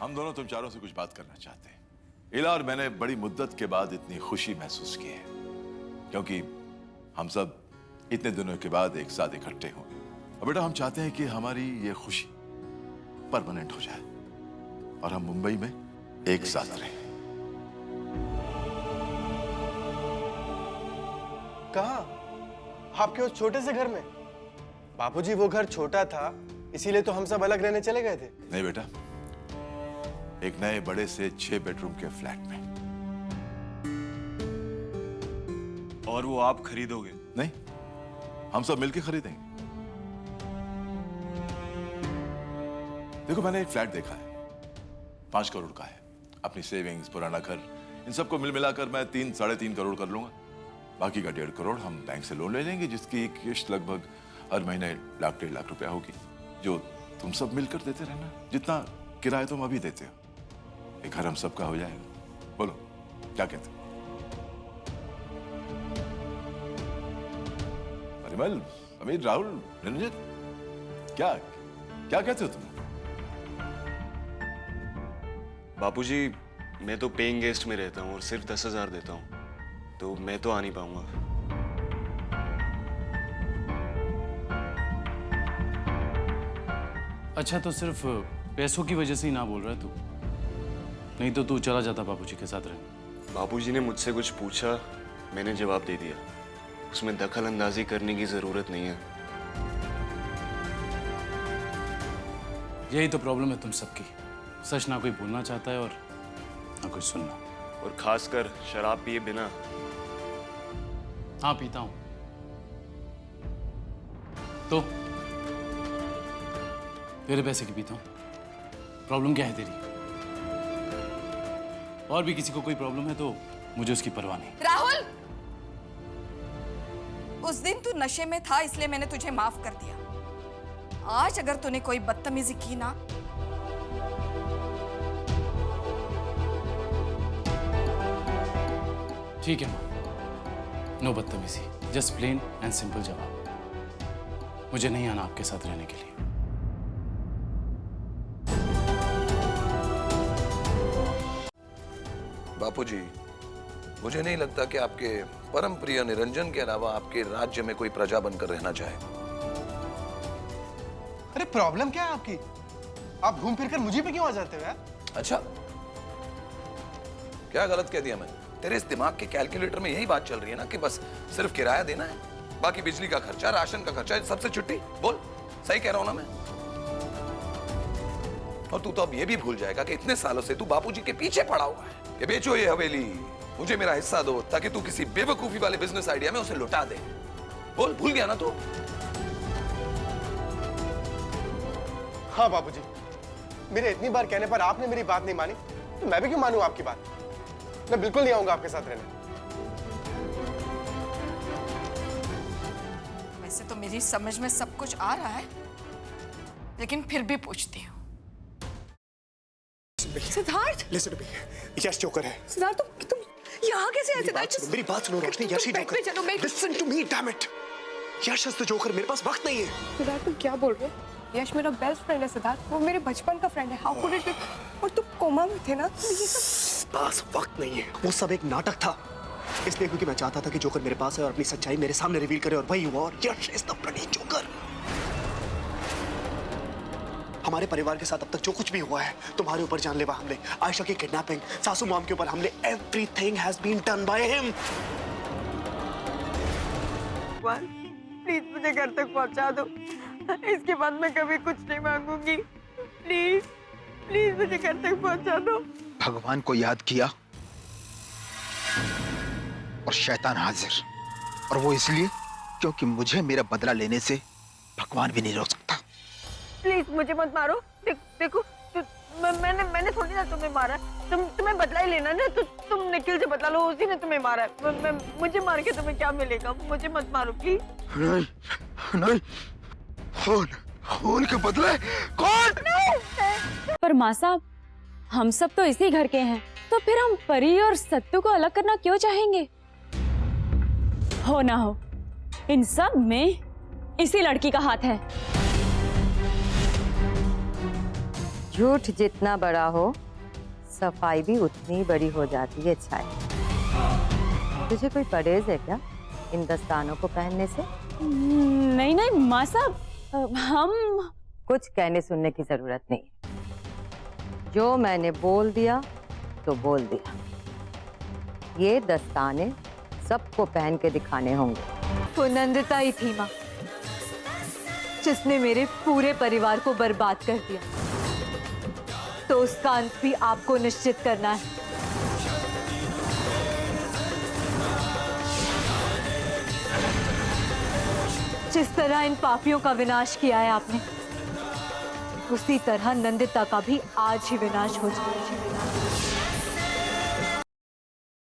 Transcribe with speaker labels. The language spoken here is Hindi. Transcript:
Speaker 1: हम दोनों तुम चारों से कुछ बात करना चाहते हैं। इला और मैंने बड़ी मुद्दत के बाद इतनी खुशी महसूस की है, क्योंकि हम सब इतने दिनों के बाद एक साथ इकट्ठे होंगे। और बेटा, हम चाहते हैं कि हमारी ये खुशी परमानेंट हो जाए और हम मुंबई में एक साथ रहें।
Speaker 2: कहाँ? आपके उस छोटे से घर में? बापूजी, वो घर छोटा था, इसीलिए तो हम सब अलग रहने चले गए थे।
Speaker 1: नहीं बेटा, एक नए बड़े से 6 बेडरूम के फ्लैट में।
Speaker 3: और वो आप खरीदोगे?
Speaker 1: नहीं, हम सब मिलकर खरीदेंगे। देखो, मैंने एक फ्लैट देखा है, 5 करोड़ का है। अपनी सेविंग्स, पुराना घर, इन सबको मिल मिलाकर मैं 3-3.5 करोड़ कर लूंगा। बाकी का 1.5 करोड़ हम बैंक से लोन ले लेंगे, जिसकी किस्त लगभग हर महीने 1-1.5 लाख रुपया होगी, जो तुम सब मिलकर देते रहना, जितना किराया तुम अभी देते हो। एक घर हम सबका हो जाएगा। बोलो, क्या कहते हो? परिमल, अमीर, राहुल, निरंजन, क्या क्या कहते हो तुम?
Speaker 3: बापूजी, मैं तो पेइंग गेस्ट में रहता हूँ और सिर्फ 10,000 देता हूँ, तो मैं तो आ नहीं पाऊंगा।
Speaker 4: अच्छा, तो सिर्फ पैसों की वजह से ही ना बोल रहा है तू? नहीं तो तू चला जाता बापूजी के साथ रहने।
Speaker 3: बापूजी ने मुझसे कुछ पूछा, मैंने जवाब दे दिया। उसमें दखल अंदाजी करने की जरूरत नहीं है।
Speaker 4: यही तो प्रॉब्लम है तुम सबकी। सच ना कोई बोलना चाहता है और ना कोई सुनना।
Speaker 3: और खासकर शराब पिए बिना।
Speaker 4: हाँ, पीता हूं। तो तेरे पैसे की पीता हूं। प्रॉब्लम क्या है तेरी? और भी किसी को कोई प्रॉब्लम है तो मुझे उसकी परवाह नहीं।
Speaker 5: राहुल, उस दिन तू नशे में था, इसलिए मैंने तुझे माफ कर दिया। आज अगर तूने कोई बदतमीजी की ना,
Speaker 4: ठीक है मां, नो बदतमीजी, जस्ट प्लेन एंड सिंपल जवाब। मुझे नहीं आना आपके साथ रहने के लिए।
Speaker 6: बापूजी, मुझे नहीं लगता कि आपके परम प्रिय निरंजन के अलावा आपके राज्य में कोई प्रजा बनकर रहना चाहे।
Speaker 2: अरे प्रॉब्लम क्या है आपकी? आप घूम फिर कर मुझे पे क्यों आ जाते हो यार?
Speaker 6: अच्छा, क्या गलत कह दिया मैंने? तेरे इस दिमाग के कैलकुलेटर में यही बात चल रही है ना कि बस सिर्फ किराया देना है, बाकी बिजली का खर्चा, राशन का खर्चा, सबसे छुट्टी। बोल, सही कह रहा हूं ना मैं? और तू तो अब ये भी भूल जाएगा कि इतने सालों से तू बापूजी के पीछे पड़ा हुआ है कि बेचो ये हवेली, मुझे मेरा हिस्सा दो, ताकि तू किसी बेवकूफी वाले बिजनेस आइडिया में उसे लुटा दे। बोल, भूल गया ना तू?
Speaker 2: हाँ बापूजी, मेरे इतनी बार कहने पर आपने मेरी बात नहीं मानी, तो मैं भी क्यों मानूं आपकी बात? मैं बिल्कुल नहीं आऊंगा आपके साथ रहने।
Speaker 5: वैसे तो मेरी समझ में सब कुछ आ रहा है, लेकिन फिर भी पूछती हूँ।
Speaker 7: Siddharth,
Speaker 2: listen to me, Yash joker है।
Speaker 7: सिद्धार्थ, तुम यहाँ कैसे आए? सिद्धार्थ,
Speaker 2: मेरी बात सुनो रोशनी, यश ही जोकर।
Speaker 7: चलो, मैं
Speaker 2: listen to me, damn it. Yash is the joker, मेरे पास वक्त नहीं है।
Speaker 7: सिद्धार्थ, तुम क्या बोल रहे हो? यश मेरा बेस्ट फ्रेंड है सिद्धार्थ, वो मेरे बचपन का फ्रेंड है। How could it be? और तुम कोमा में थे ना, तो ये सब
Speaker 2: पास वक्त नहीं है, वो सब एक नाटक था। इसलिए क्योंकि मैं चाहता था कि जोकर मेरे पास है और अपनी सच्चाई मेरे सामने रिवील करे, और वही हुआ। और यश इज द ब्लडी जोकर। हमारे परिवार के साथ अब तक जो कुछ भी हुआ है, तुम्हारे ऊपर जानलेवा हमले, आयशा की किडनैपिंग, सासू मॉम के ऊपर हमले, everything has been done by him.
Speaker 7: Please मुझे घर तक पहुंचा दो। इसके बाद मैं कभी कुछ नहीं मांगूंगी। प्लीज प्लीज मुझे घर तक पहुंचा दो।
Speaker 8: भगवान को याद किया और शैतान हाजिर, और वो इसलिए क्योंकि मुझे मेरा बदला लेने से भगवान भी नहीं रोक सकता।
Speaker 7: प्लीज मुझे मत मारो। देखो, मैंने थोड़ी ना तुम्हें मारा। तुम्हें बदला ही लेना ना, तो तुम निखिल से बदला लो, उसी ने तुम्हें मारा है। मुझे मार के तुम्हें क्या मिलेगा? मुझे मत मारो प्लीज।
Speaker 8: नहीं नहीं, खून के बदले कौन?
Speaker 9: पर माँ साहब, हम सब तो इसी घर के हैं, तो फिर हम परी और सत्तू को अलग करना क्यों चाहेंगे? हो ना हो, इन सब में इसी लड़की का हाथ है।
Speaker 10: झूठ जितना बड़ा हो, सफाई भी उतनी बड़ी हो जाती है छाया। तुझे कोई परहेज है क्या इन दस्तानों को पहनने से?
Speaker 9: नहीं नहीं माँ साहब, हम
Speaker 10: कुछ कहने सुनने की जरूरत नहीं। जो मैंने बोल दिया तो बोल दिया। ये दस्ताने सबको पहन के दिखाने होंगे।
Speaker 7: वो नंदिता ही थी माँ, जिसने मेरे पूरे परिवार को बर्बाद कर दिया। तो उसका अंत भी आपको निश्चित करना है। जिस तरह इन पापियों का विनाश किया है आपने, उसी तरह नंदिता का भी आज ही विनाश हो जाए।